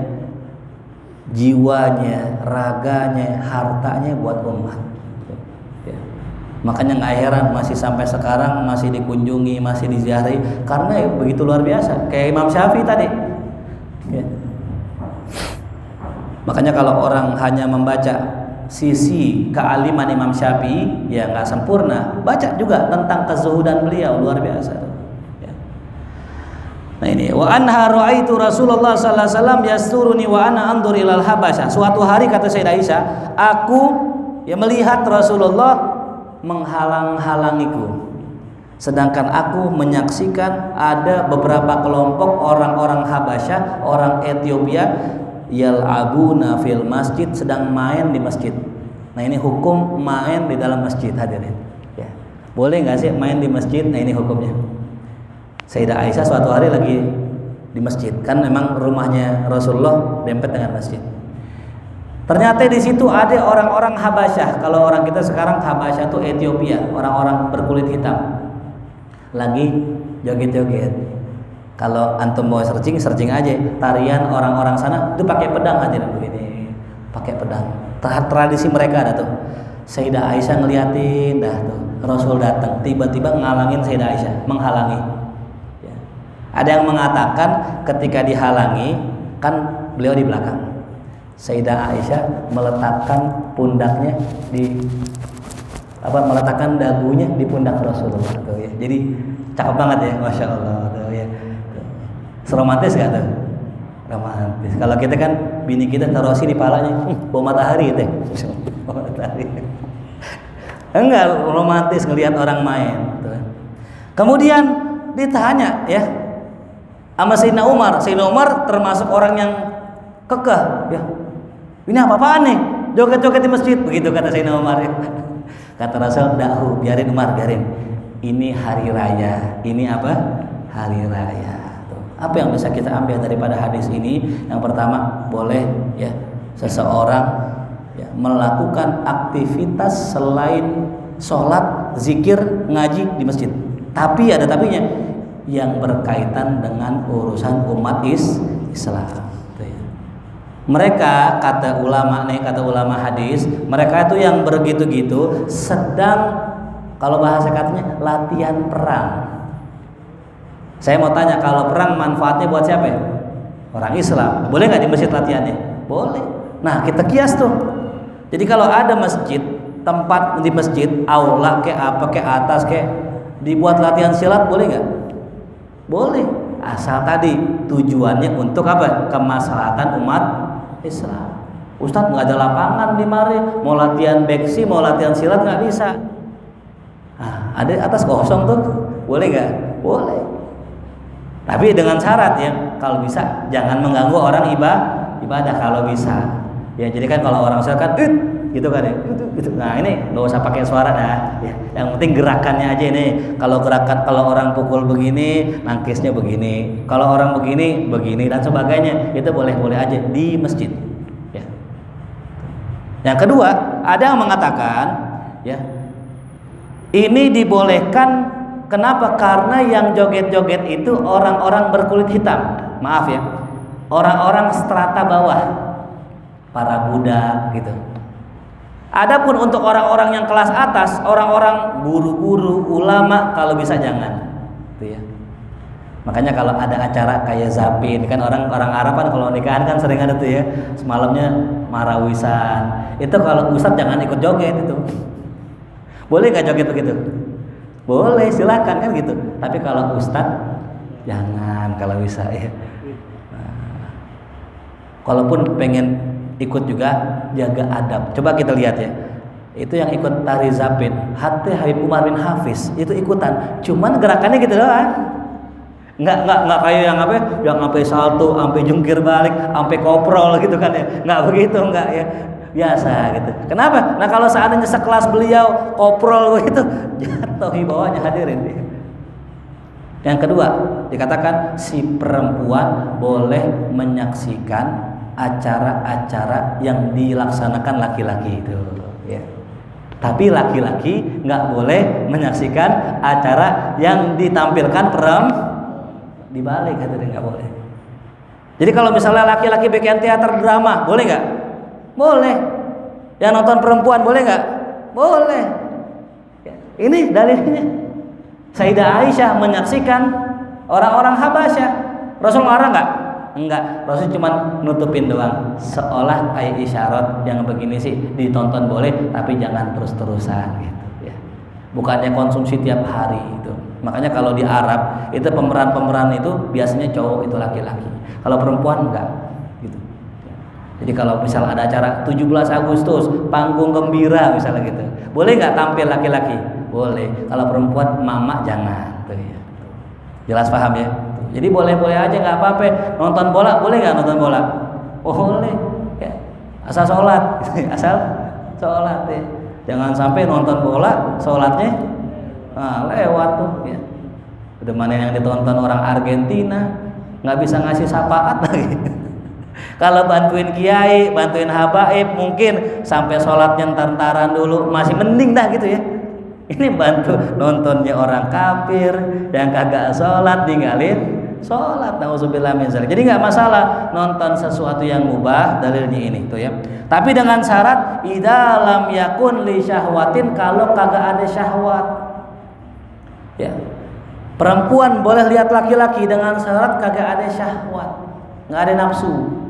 jiwanya, raganya, hartanya buat umat. Makanya nggak heran masih sampai sekarang masih dikunjungi, masih diziarahi karena ya, begitu luar biasa. Kayak Imam Syafi'i tadi. Ya. Makanya kalau orang hanya membaca sisi kealiman Imam Syafi'i, ya nggak sempurna. Baca juga tentang kezuhudan beliau, luar biasa. Ya. Nah ini, wa anha ra'aitu Rasulullah sallallahu alaihi wasallam yasturuni wa ana andur ilal Habasyah. Suatu hari kata Sayyidah Aisyah, aku ya melihat Rasulullah menghalang-halangiku, sedangkan aku menyaksikan ada beberapa kelompok orang-orang Habasyah, orang Ethiopia, yal'abuna fil masjid, sedang main di masjid. Nah ini hukum main di dalam masjid hadirin. Ya. Boleh nggak sih main di masjid? Nah ini hukumnya. Sayyidah Aisyah suatu hari lagi di masjid, kan memang rumahnya Rasulullah dempet dengan masjid. Ternyata di situ ada orang-orang Habasyah. Kalau orang kita sekarang Habasyah itu Ethiopia, orang-orang berkulit hitam. Lagi joget-joget. Kalau antum mau searching aja. Tarian orang-orang sana itu pakai pedang hadirin begini. Pakai pedang. Tradisi mereka ada tuh. Sayyidah Aisyah ngeliatin dah tuh. Rasul datang, tiba-tiba ngalangin Sayyidah Aisyah, menghalangi. Ya. Ada yang mengatakan ketika dihalangi kan beliau di belakang. Sayyidah Aisyah meletakkan pundaknya meletakkan dagunya di pundak Rasulullah tuh ya. Jadi cakep banget ya, masya Allah tuh ya. Seromantis gak tuh? romantis. Kalau kita kan bini kita taruh sini palanya, bawa matahari teh. Bawa matahari. Enggak romantis ngelihat orang main. Kemudian ditanya ya sama Sayyidina Umar. Sayyidina Umar termasuk orang yang kekeh ya. Ini apa-apaan nih? Joget-joget di masjid, begitu kata Sayyidina Umar ya. Kata Rasul, "Dahu, biarin Umar, biarin. Ini hari raya." Ini apa? Hari raya. Tuh. Apa yang bisa kita ambil daripada hadis ini? Yang pertama, boleh ya seseorang ya, melakukan aktivitas selain sholat, zikir, ngaji di masjid. Tapi ada tapinya yang berkaitan dengan urusan umat Islam. Mereka kata ulama hadis, mereka itu yang begitu-gitu sedang, kalau bahasa katanya, latihan perang. Saya mau tanya, kalau perang manfaatnya buat siapa ya? Orang Islam. Boleh nggak di masjid latihannya? Boleh. Nah, kita kias tuh. Jadi kalau ada masjid, tempat di masjid, aula ke apa ke atas ke, dibuat latihan silat, boleh nggak? Boleh. Asal tadi tujuannya untuk apa? Kemaslahatan umat Islam. Ustadz nggak ada lapangan di mari, mau latihan beksi, mau latihan silat nggak bisa. Nah, ada atas kosong tuh, boleh nggak? Boleh. Tapi dengan syarat ya, kalau bisa jangan mengganggu orang ibadah kalau bisa. Ya jadi kan kalau orang sholat kan, gitu kan ya, gitu. Nah ini nggak usah pakai suara dah. Ya. Yang penting gerakannya aja ini. Kalau orang pukul begini, nangkisnya begini. Kalau orang begini, begini dan sebagainya. Itu boleh-boleh aja di masjid. Ya. Yang kedua, ada yang mengatakan, ya ini dibolehkan. Kenapa? Karena yang joget-joget itu orang-orang berkulit hitam. Maaf ya, orang-orang strata bawah, para budak gitu. Adapun untuk orang-orang yang kelas atas, orang-orang guru-guru, ulama, kalau bisa jangan. Gitu ya. Makanya kalau ada acara kayak zapin, kan orang Arab kan kalau nikahan kan sering ada tuh ya, semalamnya marawisan. Itu kalau ustadz jangan ikut joget itu. Boleh nggak joget begitu? Boleh, silakan kan gitu. Tapi kalau ustadz jangan kalau bisa ya. Nah, kalaupun pengen ikut juga jaga adab. Coba kita lihat ya. Itu yang ikut tari zapin, Habib Umar bin Hafiz itu ikutan. Cuman gerakannya gitu doang. Enggak kayak yang apa? Yang sampai salto, sampai jungkir balik, sampai koprol gitu kan ya. Enggak begitu enggak ya. Biasa gitu. Kenapa? Nah kalau seandainya sekelas beliau koprol begitu, jatuh bawahnya hadirin. Yang kedua, dikatakan si perempuan boleh menyaksikan acara-acara yang dilaksanakan laki-laki itu, ya. Tapi laki-laki nggak boleh menyaksikan acara yang ditampilkan di balik, hadirin, nggak boleh. Jadi kalau misalnya laki-laki bikin teater drama, boleh nggak? Boleh. Yang nonton perempuan boleh nggak? Boleh. Ini dalilnya. Sayyidah Aisyah menyaksikan orang-orang Habasyah. Rasul marah nggak? Enggak. Rasul cuma nutupin doang. Seolah kayak isyarat yang begini sih ditonton boleh, tapi jangan terus-terusan gitu ya. Bukannya konsumsi tiap hari itu. Makanya kalau di Arab itu pemeran-pemeran itu biasanya cowok itu laki-laki. Kalau perempuan enggak gitu. Jadi kalau misal ada acara 17 Agustus, panggung gembira misalnya gitu. Boleh nggak tampil laki-laki? Boleh. Kalau perempuan mama jangan. Tuh ya. Jelas paham ya? Jadi boleh-boleh aja, nggak apa-apa. Nonton bola boleh nggak nonton bola? Boleh. Ya. Asal sholat, asal sholat ya. Jangan sampai nonton bola, sholatnya lewat tuh. Ya. Udah mana yang ditonton orang Argentina, nggak bisa ngasih syafaat lagi. Kalau bantuin kiai, bantuin habaib, mungkin sampai sholatnya ntar-ntaran dulu masih mending dah gitu ya. Ini bantu nontonnya orang kafir yang kagak sholat tinggalin sholat, nauzubillah min dzalik. Jadi nggak masalah nonton sesuatu yang mubah, dalilnya ini tuh ya. Tapi dengan syarat idza lam yakun li syahwatin, kalau kagak ada syahwat. Ya. Perempuan boleh lihat laki-laki dengan syarat kagak ada syahwat, nggak ada nafsu.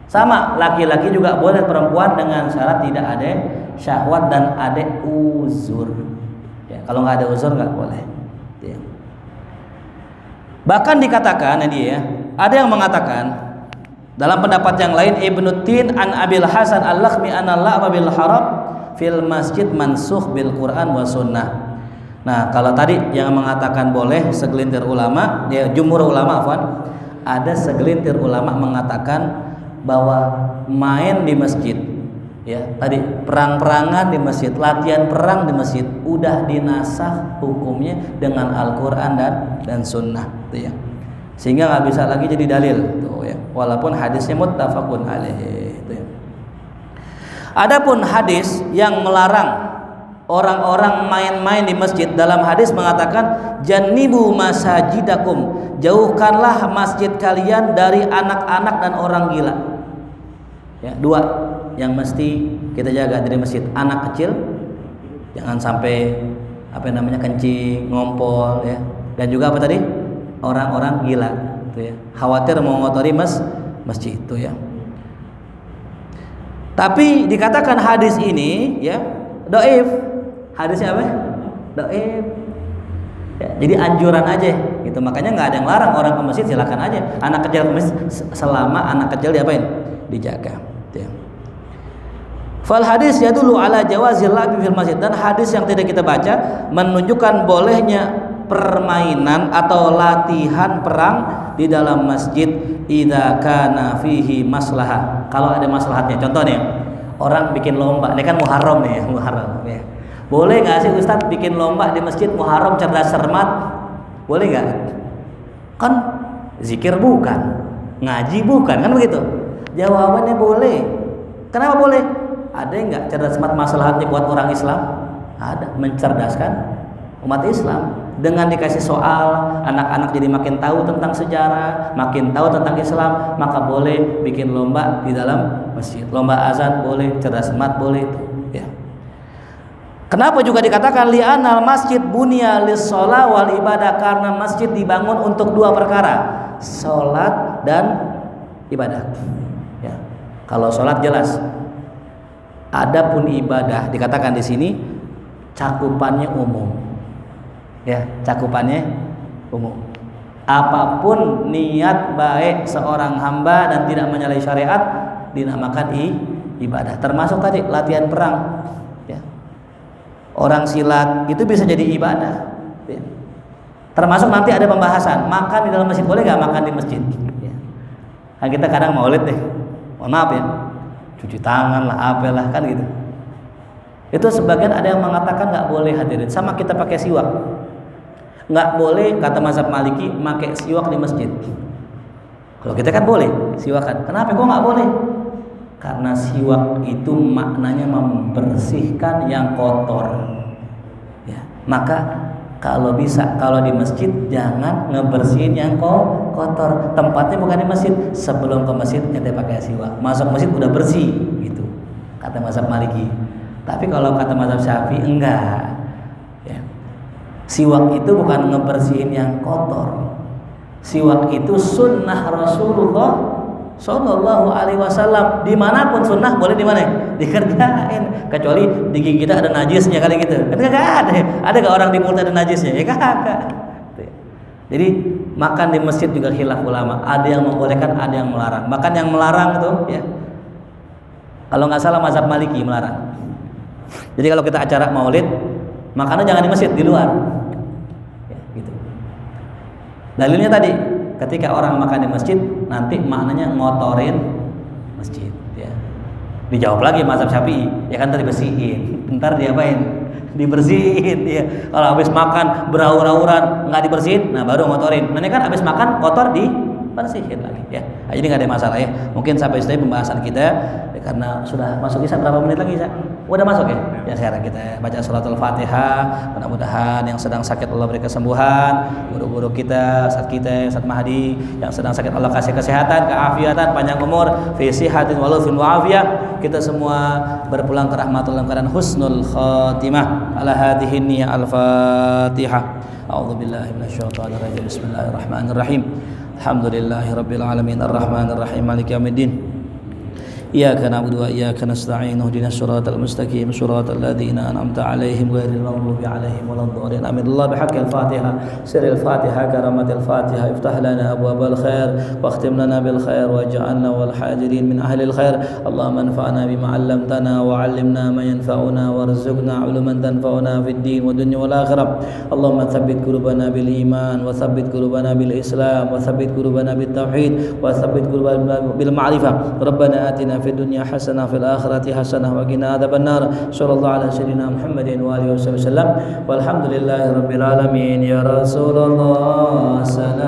Sama laki-laki juga boleh perempuan dengan syarat tidak ada syahwat dan ada uzur. Ya, kalau nggak ada uzur nggak boleh. Ya. Bahkan dikatakan ya, ada yang mengatakan Dalam pendapat yang lain Ibnu Tin an Abil Hasan Al-Lakhmi anallah bil haram fil masjid mansukh bil Quran wa sunnah. Nah, kalau tadi yang mengatakan boleh segelintir ulama, ya jumhur ulama ada segelintir ulama mengatakan bahwa main di masjid, ya tadi perang-perangan di masjid, latihan perang di masjid udah dinasakh hukumnya dengan Al-Quran dan sunnah, gitu ya. Sehingga nggak bisa lagi jadi dalil, tuh ya. Walaupun hadisnya muttafaqun alaih. Gitu ya. Adapun hadis yang melarang orang-orang main-main di masjid, dalam hadis mengatakan jannibu masajidakum, jauhkanlah masjid kalian dari anak-anak dan orang gila. Ya, dua yang mesti kita jaga dari masjid, anak kecil jangan sampai kencing, ngompol ya, dan juga apa tadi? Orang-orang gila gitu ya. Khawatir mau ngotori masjid itu ya. Tapi dikatakan hadis ini ya dhaif. Hadisnya apa? Dhaif. Ya, jadi anjuran aja gitu. Makanya nggak ada yang larang orang ke masjid, silakan aja. Anak kecil ke masjid selama anak kecil diapain? Dijaga. Gitu ya. Fal hadis yadullu ala jawazil labi fil masjid, dan hadis yang tidak kita baca menunjukkan bolehnya permainan atau latihan perang di dalam masjid idza kana fihi maslahah. Kalau ada maslahatnya. Contohnya orang bikin lomba, ini kan Muharram nih, Muharram ya. Boleh nggak sih Ustadz bikin lomba di masjid Muharram cerdas cermat? Boleh nggak? Kan zikir bukan, ngaji bukan, kan begitu? Jawabannya boleh. Kenapa boleh? Ada nggak cerdas cermat maslahatnya buat orang Islam? Ada, mencerdaskan umat Islam. Dengan dikasih soal, anak-anak jadi makin tahu tentang sejarah, makin tahu tentang Islam, maka boleh bikin lomba di dalam masjid. Lomba azan boleh, cerdas cermat boleh, ya. Kenapa juga dikatakan li'anal masjid bunya lis-shalah wal ibadah, karena masjid dibangun untuk dua perkara, salat dan ibadah. Ya. Kalau salat jelas. Adapun ibadah dikatakan di sini cakupannya umum. Ya, cakupannya umum. Apapun niat baik seorang hamba dan tidak menyalahi syariat dinamakan ibadah. Termasuk tadi latihan perang. Ya. Orang silat itu bisa jadi ibadah. Ya. Termasuk nanti ada pembahasan makan di dalam masjid, boleh nggak makan di masjid? Ya. Nah, kita kadang maulid deh, mohon maaf ya, cuci tangan lah, apalah kan gitu. Itu sebagian ada yang mengatakan nggak boleh hadirin. Sama kita pakai siwak. Nggak boleh kata mazhab Maliki pakai siwak di masjid. Kalau kita kan boleh siwakan. Kenapa kok nggak boleh? Karena siwak itu maknanya membersihkan yang kotor. Ya, maka kalau bisa kalau di masjid jangan ngebersihin yang kotor. Tempatnya bukan di masjid. Sebelum ke masjid ente pakai siwak. Masuk masjid udah bersih gitu. Kata mazhab Maliki. Tapi kalau kata mazhab Syafi'i enggak. Siwak itu bukan ngebersihin yang kotor. Siwak itu sunnah Rasulullah Sallallahu Alaihi Wasallam. Dimanapun sunnah boleh di mana? Dikerjain. Kecuali di gigi kita ada najisnya kali gitu. Kan nggak ada. Ada nggak orang di mulut ada najisnya? Ya kagak. Jadi makan di masjid juga khilaf ulama. Ada yang membolehkan, ada yang melarang. Bahkan yang melarang itu, ya, kalau nggak salah mazhab Maliki melarang. Jadi kalau kita acara maulid, makannya jangan di masjid, di luar. Ya, gitu. Dalilnya tadi, ketika orang makan di masjid, nanti maknanya ngotorin masjid. Ya. Dijawab lagi mazhab Syafi'i, ya kan tadi bersihin. Ntar diapain? Dibersihin. Ya. Kalau habis makan beraur-auran nggak dibersihin, nah baru ngotorin. Nah, ini kan habis makan kotor dibersihin lagi. Ya. Nah, jadi nggak ada masalah ya. Mungkin sampai sini pembahasan kita, ya, karena sudah masuk Isya berapa menit lagi Isya? Udah masuk ya? Ya sekarang kita baca suratul Fatihah. Mudah-mudahan yang sedang sakit Allah beri kesembuhan, guru-guru kita, Ustaz Mahdi yang sedang sakit Allah kasih kesehatan, keafiatan, panjang umur, fi sihatin walufin wa'afiyah. Kita semua berpulang ke rahmatullah dalam keadaan husnul khatimah. Ala hadhihi niyyah al-Fatihah. A'udzubillahi minasyaitonir rajim. Bismillahirrahmanirrahim. Alhamdulillahirabbil alamin arrahmanirrahim maliki yaumiddin. إياك نعبد وإياك نستعين اهدنا الصراط المستقيم صراط الذين أنعمت عليهم غير المغضوب عليهم ولا الضالين آمين. الله بحق الفاتحة سر الفاتحة كرامة الفاتحة افتح لنا أبواب الخير واختم لنا بالخير واجعلنا والحاضرين من أهل الخير. اللهم انفعنا بما علمتنا وعلمنا ما ينفعنا وارزقنا علما تنفعنا في الدين والدنيا والآخرة. اللهم ثبت قلوبنا بالإيمان وثبت قلوبنا بالإسلام وثبت قلوبنا بالتوحيد وثبت قلوبنا بالمعرفة. ربنا آتنا في الدنيا حسنة وفي الآخرة حسنة وقنا عذاب النار. صلى الله على سيدنا محمد وآله وصحبه وسلم والحمد لله رب العالمين. يا رسول الله